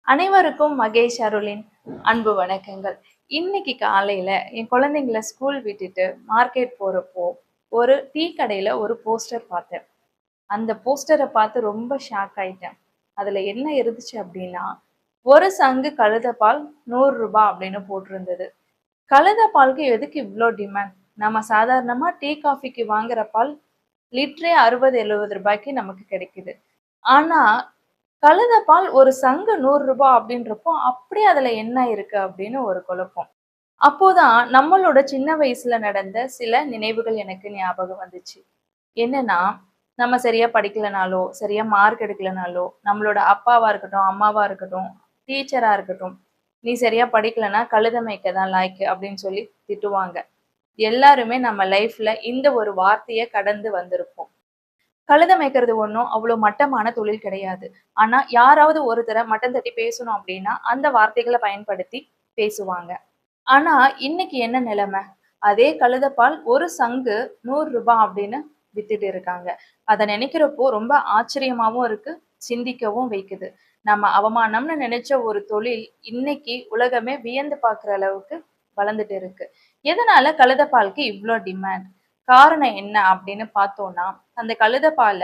அனைவருக்கும் மகேஷ் அருளின் அன்பு வணக்கங்கள். இன்னைக்கு காலையில என் குழந்தைங்கள ஸ்கூல் விட்டுட்டு மார்க்கெட் போறப்போ ஒரு டீ கடையில ஒரு போஸ்டர் பார்த்தேன். அந்த போஸ்டரை பார்த்து ரொம்ப ஷாக் ஆயிட்டேன். அதுல என்ன இருந்துச்சு அப்படின்னா, ஒரு சங்கு கழுதப்பால் ₹100 அப்படின்னு போட்டிருந்தது. கழுதப்பாலுக்கு எதுக்கு இவ்வளோ டிமாண்ட்? நம்ம சாதாரணமா டீ காஃபிக்கு வாங்குற பால் லிட்டரே 60-70 ரூபாய்க்கு நமக்கு கிடைக்குது. ஆனா கழுதப்பால் ஒரு சங்கு ₹100 அப்படின்றப்போ அப்படியே அதுல என்ன இருக்கு அப்படின்னு ஒரு குழப்பம். அப்போதான் நம்மளோட சின்ன வயசுல நடந்த சில நினைவுகள் எனக்கு ஞாபகம் வந்துச்சு. என்னன்னா, நம்ம சரியா படிக்கலனாலோ, சரியா மார்க் எடுக்கலனாலோ, நம்மளோட அப்பாவா இருக்கட்டும், அம்மாவா இருக்கட்டும், டீச்சரா இருக்கட்டும், "நீ சரியா படிக்கலன்னா கழுத மேய்க்க தான் லாயக்கு" அப்படின்னு சொல்லி திட்டுவாங்க. எல்லாருமே நம்ம லைஃப்ல இந்த ஒரு வார்த்தைய கடந்து வந்திருப்போம். கழுத மேய்க்கிறது ஒண்ணும் அவ்வளோ மட்டமான தொழில் கிடையாது. ஆனா, யாராவது ஒருத்தர மட்டம் தட்டி பேசணும் அப்படின்னா, அந்த வார்த்தைகள பயன்படுத்தி பேசுவாங்க. ஆனா, இன்னைக்கு என்ன நிலைமை? அதே கழுதப்பால் ஒரு சங்கு ₹100 அப்படின்னு வித்துட்டு இருக்காங்க. அத நினைக்கிறப்போ ரொம்ப ஆச்சரியமாவும் இருக்கு, சிந்திக்கவும் வைக்குது. நம்ம அவமானம்னு நினைச்ச ஒரு தொழில் இன்னைக்கு உலகமே வியந்து பார்க்குற அளவுக்கு வளர்ந்துட்டு இருக்கு. எதனால கழுதப்பாலுக்கு இவ்ளோ டிமாண்ட்? காரணம் என்ன அப்படின்னு பார்த்தோம்னா, அந்த கழுதப்பால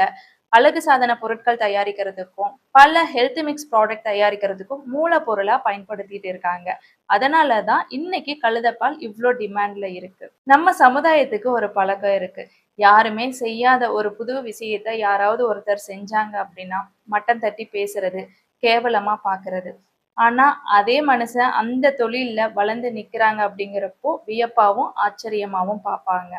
அழகு சாதன பொருட்கள் தயாரிக்கிறதுக்கும், பல ஹெல்த் மிக்ஸ் ப்ராடக்ட் தயாரிக்கிறதுக்கும் மூலப்பொருளா பயன்படுத்திட்டு இருக்காங்க. அதனால தான் இன்னைக்கு கழுதப்பால் இவ்ளோ டிமாண்ட்ல இருக்கு. நம்ம சமுதாயத்துக்கு ஒரு பழக்கம் இருக்கு. யாருமே செய்யாத ஒரு புது விஷயத்த யாராவது ஒருத்தர் செஞ்சாங்க அப்படின்னா, மட்டம் தட்டி பேசுறது, கேவலமா பார்க்கிறது. ஆனா, அதே மனுஷன் அந்த தொழில்ல வளர்ந்து நிக்கிறாங்க அப்படிங்கிறப்போ வியப்பாவும், ஆச்சரியமாவும் பார்ப்பாங்க.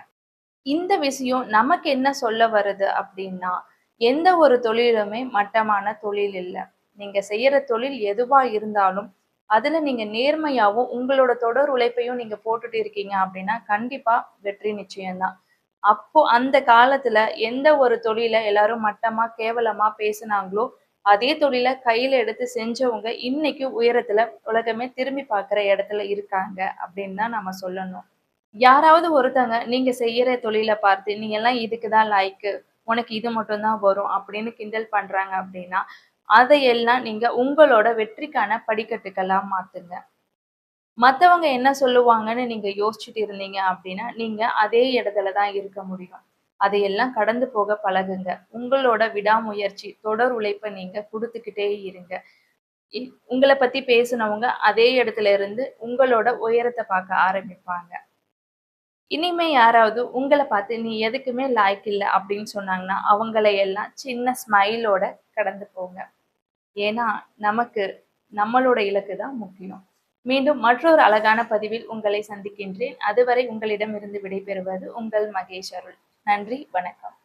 இந்த விஷயம் நமக்கு என்ன சொல்ல வருது அப்படின்னா, எந்த ஒரு தொழிலுமே மட்டமான தொழில் இல்ல. நீங்க செய்யற தொழில் எதுவா இருந்தாலும், அதுல நீங்க நேர்மையாவும், உங்களோட தொடர் உழைப்பையும் நீங்க போட்டுட்டு இருக்கீங்க அப்படின்னா, கண்டிப்பா வெற்றி நிச்சயம் தான். அப்போ அந்த காலத்துல எந்த ஒரு தொழில எல்லாரும் மட்டமா, கேவலமா பேசுனாங்களோ, அதே தொழில கையில எடுத்து செஞ்சவங்க இன்னைக்கு உயரத்துல உலகமே திரும்பி பார்க்கிற இடத்துல இருக்காங்க அப்படின்னு தான் நம்ம சொல்லணும். யாராவது ஒருத்தங்க நீங்க செய்யற தொழில பார்த்து, "நீ எல்லாம் இதுக்கு தான் லாயக்கு. உனக்கு இது மட்டும் தான் வரும்" அப்படின்னு கிண்டல் பண்றாங்க அப்படின்னா, அதையெல்லாம் நீங்க உங்களோட வெற்றிக்கான படிக்கட்டுகளா மாத்துங்க. மத்தவங்க என்ன சொல்லுவாங்கன்னு நீங்க யோசிச்சுட்டு இருந்தீங்க அப்படின்னா, நீங்க அதே இடத்துல தான் இருக்க முடியும். அதையெல்லாம் கடந்து போக பழகுங்க. உங்களோட விடாமுயற்சி, தொடர் உழைப்ப நீங்க குடுத்துக்கிட்டே இருங்க. இ உங்கள பத்தி பேசுனவங்க அதே இடத்துல இருந்து உங்களோட உயரத்த பார்க்க ஆரம்பிப்பாங்க. இனிமே யாராவது உங்கள பார்த்து நீ எதுக்குமே லாயக்கு இல்ல அப்படின்னு சொன்னாங்கன்னா, அவங்கள எல்லாம் சின்ன ஸ்மைலோட கடந்து போங்க. ஏன்னா, நமக்கு நம்மளோட இலக்கு தான் முக்கியம். மீண்டும் மற்றொரு அழகான பதிவில் உங்களை சந்திக்கின்றேன். அதுவரை உங்களிடமிருந்து விடைபெறுவது உங்கள் மகேஷ் அருள். நன்றி, வணக்கம்.